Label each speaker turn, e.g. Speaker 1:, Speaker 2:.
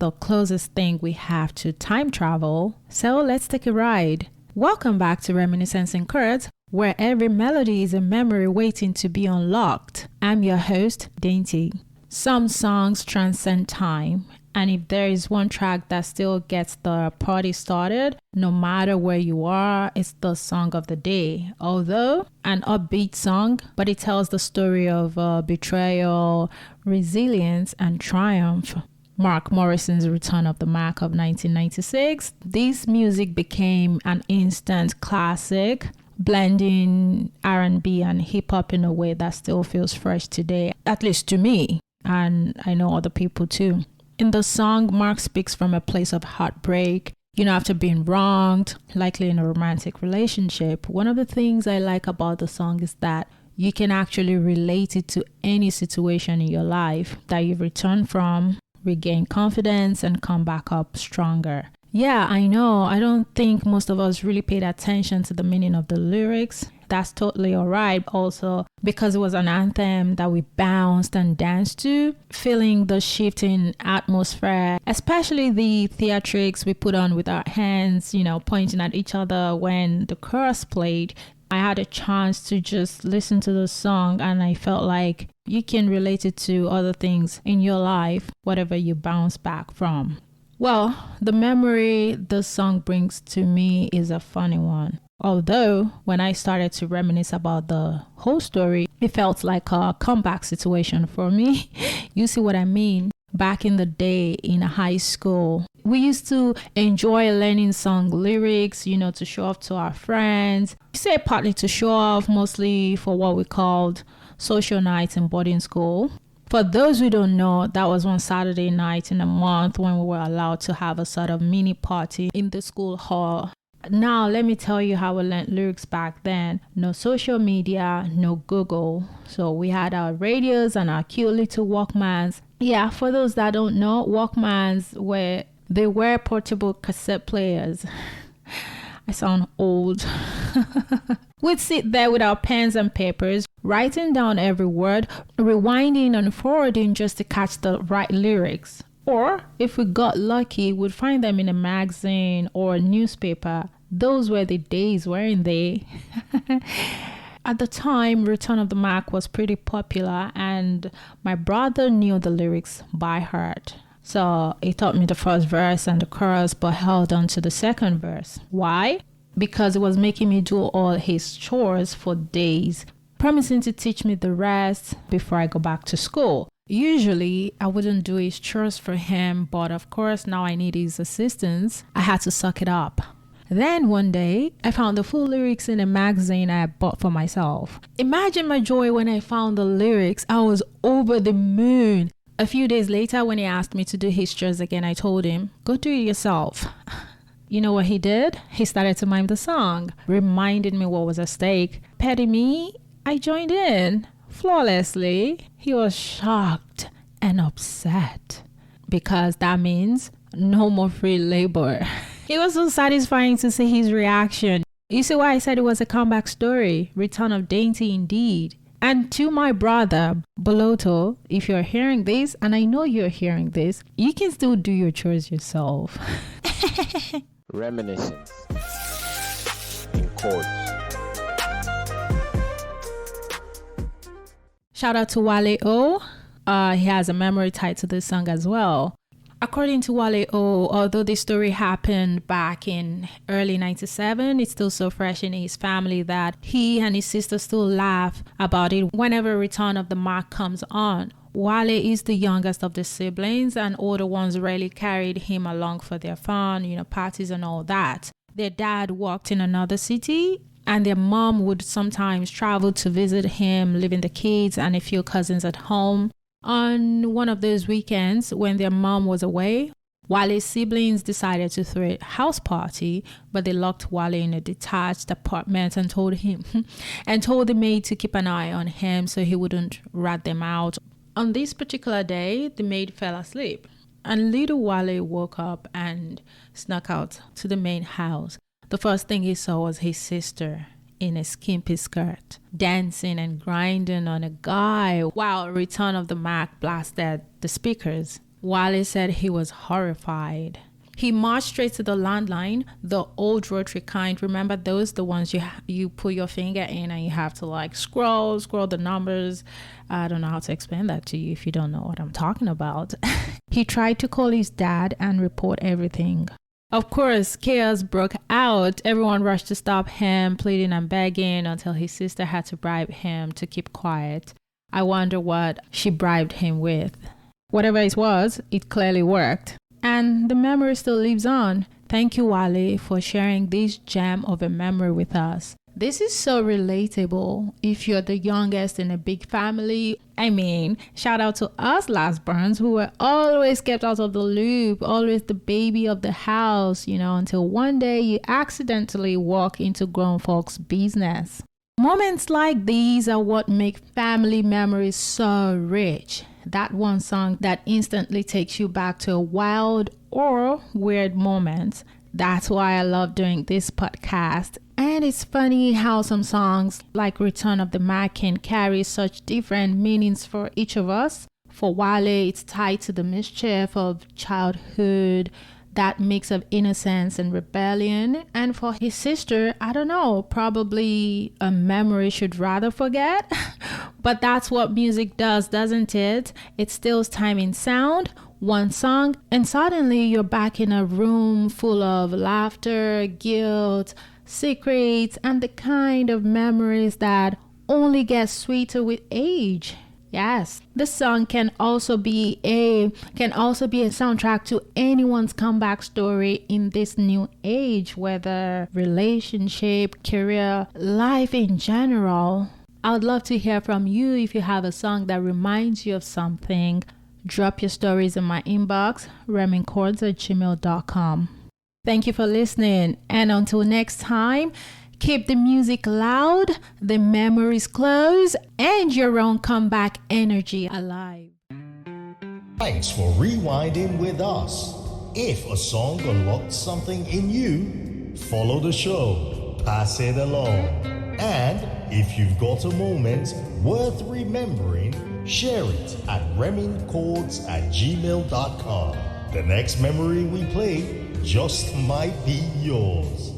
Speaker 1: the closest thing we have to time travel, so let's take a ride. Welcome back to Reminiscence in Chords, where every melody is a memory waiting to be unlocked. I'm your host, Dainty. Some songs transcend time, and if there is one track that still gets the party started, no matter where you are, it's the song of the day. Although an upbeat song, but it tells the story of betrayal, resilience, and triumph. Mark Morrison's Return of the Mac of 1996. This music became an instant classic, blending R&B and hip-hop in a way that still feels fresh today, at least to me, and I know other people too. In the song, Mark speaks from a place of heartbreak, after being wronged, likely in a romantic relationship. One of the things I like about the song is that you can actually relate it to any situation in your life that you've returned from, regain confidence, and come back up stronger. Yeah, I know. I don't think most of us really paid attention to the meaning of the lyrics. That's totally all right. Also, because it was an anthem that we bounced and danced to, feeling the shift in atmosphere, especially the theatrics we put on with our hands, pointing at each other when the chorus played. I had a chance to just listen to the song, and I felt like you can relate it to other things in your life, whatever you bounce back from. Well, the memory this song brings to me is a funny one. Although, when I started to reminisce about the whole story, it felt like a comeback situation for me. You see what I mean? Back in the day in high school, we used to enjoy learning song lyrics, to show off to our friends. We say partly to show off, mostly for what we called social nights in boarding school. For those who don't know, that was one Saturday night in a month when we were allowed to have a sort of mini party in the school hall. Now, let me tell you how we learned lyrics back then. No social media, no Google. So we had our radios and our cute little Walkmans. Yeah, for those that don't know, Walkmans were portable cassette players. I sound old. We'd sit there with our pens and papers, writing down every word, rewinding and forwarding just to catch the right lyrics. Or if we got lucky, we'd find them in a magazine or a newspaper. Those were the days, weren't they? At the time, Return of the Mac was pretty popular, and my brother knew the lyrics by heart. So he taught me the first verse and the chorus, but held on to the second verse. Why? Because it was making me do all his chores for days, promising to teach me the rest before I go back to school. Usually, I wouldn't do his chores for him, but of course, now I need his assistance. I had to suck it up. Then one day, I found the full lyrics in a magazine I had bought for myself. Imagine my joy when I found the lyrics. I was over the moon. A few days later, when he asked me to do his chores again, I told him, go do it yourself. You know what he did? He started to mime the song, reminded me what was at stake. Petty me, I joined in flawlessly. He was shocked and upset because that means no more free labor. It was so satisfying to see his reaction. You see why I said it was a comeback story? Return of Dainty indeed. And to my brother, Boloto, if you're hearing this, and I know you're hearing this, you can still do your chores yourself.
Speaker 2: Reminiscence in Chords.
Speaker 1: Shout out to Wale O. He has a memory tied to this song as well. According to Wale O, although this story happened back in early 97, it's still so fresh in his family that he and his sister still laugh about it whenever Return of the Mac comes on. Wale is the youngest of the siblings, and older ones rarely carried him along for their fun, parties and all that. Their dad worked in another city, and their mom would sometimes travel to visit him, leaving the kids and a few cousins at home. On one of those weekends, when their mom was away, Wale's siblings decided to throw a house party, but they locked Wale in a detached apartment and told the maid to keep an eye on him so he wouldn't rat them out. On this particular day, the maid fell asleep, and little Wale woke up and snuck out to the main house. The first thing he saw was his sister in a skimpy skirt, dancing and grinding on a guy while Return of the Mac blasted the speakers. Wale said he was horrified. He marched straight to the landline, the old rotary kind. Remember those? The ones you put your finger in and you have to like scroll the numbers. I don't know how to explain that to you if you don't know what I'm talking about. He tried to call his dad and report everything. Of course, chaos broke out. Everyone rushed to stop him, pleading and begging until his sister had to bribe him to keep quiet. I wonder what she bribed him with. Whatever it was, it clearly worked. And the memory still lives on. Thank you, Wale, for sharing this gem of a memory with us. This is so relatable if you're the youngest in a big family. I mean, shout out to us last burns who were always kept out of the loop, always the baby of the house, until one day you accidentally walk into grown folks' business. Moments like these are what make family memories so rich. That one song that instantly takes you back to a wild or weird moment. That's why I love doing this podcast. And it's funny how some songs like Return of the Mac can carry such different meanings for each of us. For Wale, it's tied to the mischief of childhood, that mix of innocence and rebellion. And for his sister, I don't know, probably a memory she'd rather forget. But that's what music does, doesn't it? It steals time in sound, one song, and suddenly you're back in a room full of laughter, guilt, secrets, and the kind of memories that only get sweeter with age. Yes, the song can also be a soundtrack to anyone's comeback story in this new age, whether relationship, career, life in general. I would love to hear from you if you have a song that reminds you of something. Drop your stories in my inbox, reminchords@gmail.com. Thank you for listening, and until next time, keep the music loud, the memories close, and your own comeback energy alive.
Speaker 3: Thanks for rewinding with us. If a song unlocked something in you, follow the show, pass it along. And if you've got a moment worth remembering, share it at reminchords@gmail.com. The next memory we play just might be yours.